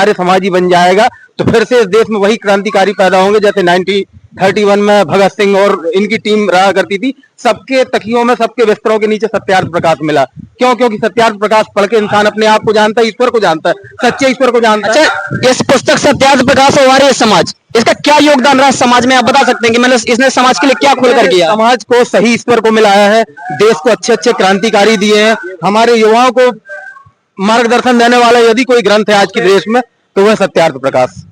आर्य समाजी बन जाएगा तो फिर से इस देश में वही क्रांतिकारी पैदा होंगे जैसे 1931 में भगत सिंह और इनकी टीम रहा करती थी। सबके तकियों में, सबके बिस्तरों के नीचे सत्यार्थ प्रकाश मिला। क्यों? क्योंकि सत्यार्थ प्रकाश पढ़ के इंसान अपने आप को जानता है, ईश्वर को जानता है, सच्चे ईश्वर को जानता है। अच्छा, इस पुस्तक सत्यार्थ प्रकाश और आर्य समाज, इसका क्या योगदान रहा समाज में, आप बता सकते हैं कि मतलब इसने समाज के लिए क्या खोल कर किया? समाज को सही ईश्वर को मिलाया है, देश को अच्छे अच्छे क्रांतिकारी दिए हैं, हमारे युवाओं को मार्गदर्शन देने वाला यदि कोई ग्रंथ है आज के देश में तो वह सत्यार्थ प्रकाश।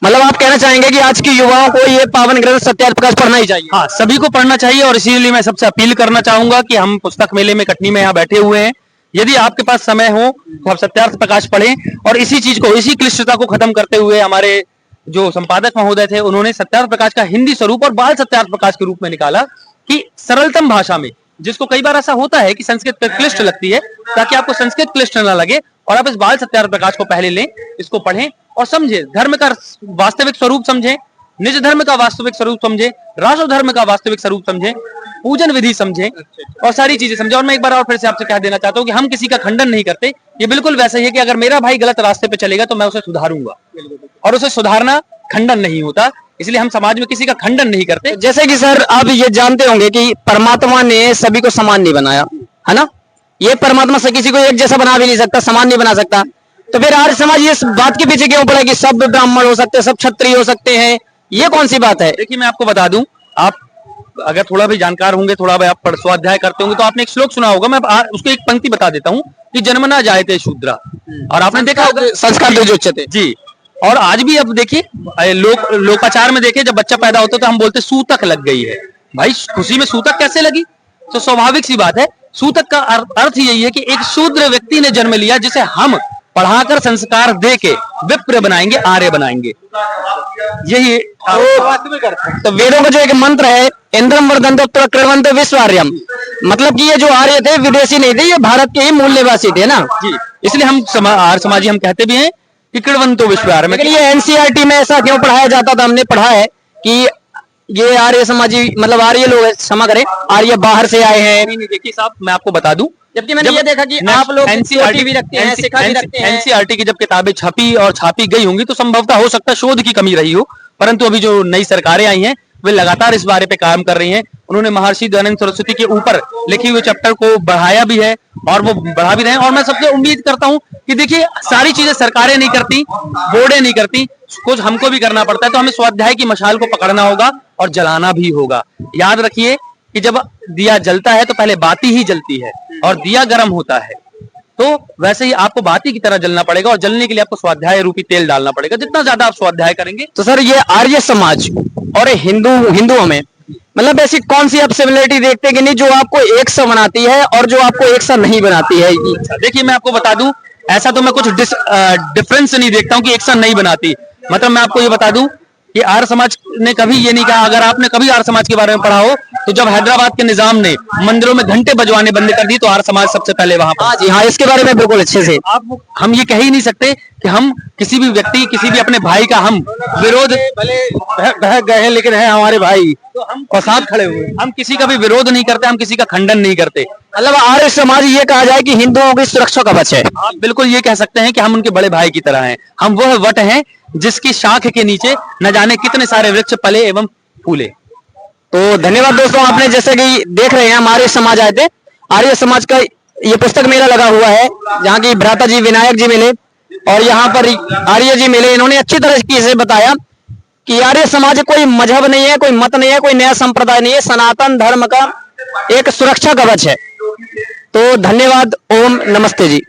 मतलब आप कहना चाहेंगे कि आज के युवाओं को ये पावन ग्रंथ सत्यार्थ प्रकाश पढ़ना ही चाहिए? हाँ, सभी को पढ़ना चाहिए। और इसीलिए मैं सबसे अपील करना चाहूंगा कि हम पुस्तक मेले में कटनी में यहाँ बैठे हुए हैं, यदि आपके पास समय हो तो आप सत्यार्थ प्रकाश पढ़ें। और इसी चीज को, इसी क्लिष्टता को खत्म करते हुए हमारे जो संपादक महोदय थे उन्होंने सत्यार्थ प्रकाश का हिंदी स्वरूप और बाल सत्यार्थ प्रकाश के रूप में निकाला कि सरलतम भाषा में, जिसको कई बार ऐसा होता है कि संस्कृत क्लिष्ट लगती है, ताकि आपको संस्कृत क्लिष्ट न लगे और आप इस बाल सत्यार्थ प्रकाश को पहले लें, इसको पढ़ें और समझें, धर्म का वास्तविक स्वरूप समझें, निज धर्म का वास्तविक स्वरूप समझें, राष्ट्र धर्म का वास्तविक स्वरूप समझें, पूजन विधि समझें और सारी चीजें समझें। और मैं एक बार और फिर से आपसे कह देना चाहता हूं कि हम किसी का खंडन नहीं करते। ये बिल्कुल वैसा ही है कि अगर मेरा भाई गलत रास्ते पे चलेगा तो मैं उसे सुधारूंगा, और उसे सुधारना खंडन नहीं होता। इसलिए हम समाज में किसी का खंडन नहीं करते। जैसे कि सर आप ये जानते होंगे कि परमात्मा ने सभी को समान नहीं बनाया, है ना? ये परमात्मा से किसी को एक जैसा बना भी नहीं सकता, समान नहीं बना सकता। तो फिर आर्य समाज इस बात के पीछे क्यों पड़ा कि सब ब्राह्मण हो सकते हैं, सब क्षत्रिय हो सकते हैं? ये कौन सी बात है? देखिए, मैं आपको बता दूं, आप अगर थोड़ा भी जानकार होंगे, थोड़ा भी आप स्वाध्याय करते होंगे तो आपने एक श्लोक सुना होगा। मैं उसको एक पंक्ति बता देता हूँ कि जन्मना जायते शूद्रा, और आपने देखा होगा संस्कार जो जी। और आज भी अब देखिए लोकाचार में देखिए, जब बच्चा पैदा होता है तो हम बोलते सूतक लग गई है। भाई खुशी में सूतक कैसे लगी? तो स्वाभाविक सी बात है, सूतक का अर्थ यही है कि एक शूद्र व्यक्ति ने जन्म लिया जिसे हम पढ़ाकर संस्कार दे के विप्र बनाएंगे, आर्य बनाएंगे। यही तो वेदों का जो एक मंत्र है, इंद्रम वर्धन्तो प्रकृवन्तो विश्वार्यम, मतलब कि ये जो आर्य थे विदेशी नहीं थे, ये भारत के ही मूल निवासी थे ना जी। इसलिए हम आर्य समाजी हम कहते भी हैं कि कृण्वन्तो विश्वार्यम। लेकिन ये एनसीईआरटी में ऐसा क्यों पढ़ाया जाता था? हमने पढ़ा है कि ये आर्य समाजी मतलब आर्य लोग, क्षमा करें, आर्य बाहर से आए हैं। नहीं देखिए साहब, मैं आपको बता दूं, जबकि मैंने ये देखा कि आप लोग एनसीईआरटी भी रखते हैं, सिखा भी रखते हैं। एनसीईआरटी की जब किताबें छपी और छापी गई होंगी तो संभवतः हो सकता है शोध की कमी रही हो, परंतु अभी जो नई सरकारें आई हैं वे लगातार इस बारे पे काम कर रही हैं। उन्होंने महर्षि दयानंद सरस्वती के ऊपर लिखे हुए चैप्टर को बढ़ाया भी है और वो बढ़ा भी रहे हैं। और मैं सबसे उम्मीद करता हूं कि देखिए, सारी चीजें सरकारें नहीं करती, बोर्डें नहीं करती, कुछ हमको भी करना पड़ता है। तो हमें स्वाध्याय की मशाल को पकड़ना होगा और जलाना भी होगा। याद रखिए कि जब दिया जलता है तो पहले बाती ही जलती है और दिया गर्म होता है, तो वैसे ही आपको बाती की तरह जलना पड़ेगा और जलने के लिए आपको स्वाध्याय रूपी तेल डालना पड़ेगा। जितना ज्यादा आप स्वाध्याय करेंगे। तो सर, ये आर्य समाज और हिंदुओं में मतलब ऐसी कौन सी आप सिमिलरिटी देखते हैं कि नहीं जो आपको एक सा बनाती है और जो आपको एक सा नहीं बनाती है? देखिए, मैं आपको बता दूं, ऐसा तो मैं कुछ डिफरेंस नहीं देखता हूं कि एक सा नहीं बनाती। मतलब मैं आपको ये बता दूं कि आर्य समाज ने कभी ये नहीं कहा, अगर आपने कभी आर्य समाज के बारे में पढ़ा हो तो जब हैदराबाद के निजाम ने मंदिरों में घंटे बजवाने बंद कर दी तो आर्य समाज सबसे पहले वहां पर। जी हाँ, इसके बारे में बिल्कुल अच्छे से हम ये कह ही नहीं सकते कि हम किसी भी व्यक्ति, किसी भी अपने भाई का हम विरोध, भले बह गए हैं लेकिन है हमारे भाई, तो हम और साथ खड़े हुए। हम किसी का भी विरोध नहीं करते, हम किसी का खंडन नहीं करते। मतलब आर्य समाज ये कहा जाए कि हिंदुओं की सुरक्षा कवच है। आप बिल्कुल ये कह सकते हैं कि हम उनके बड़े भाई की तरह हैं। हम वह वट हैं जिसकी शाख के नीचे न जाने कितने सारे वृक्ष पले एवं फूले। तो धन्यवाद दोस्तों, आपने जैसे कि देख रहे हैं हम आर्य समाज आए थे। आर्य समाज का ये पुस्तक मेला लगा हुआ है, जहाँ की भ्राता जी विनायक जी मिले और यहाँ पर आर्य जी मिले। इन्होंने अच्छी तरह से बताया कि आर्य समाज कोई मजहब नहीं है, कोई मत नहीं है, कोई नया संप्रदाय नहीं है, सनातन धर्म का एक सुरक्षा कवच है। तो धन्यवाद, ओम नमस्ते जी।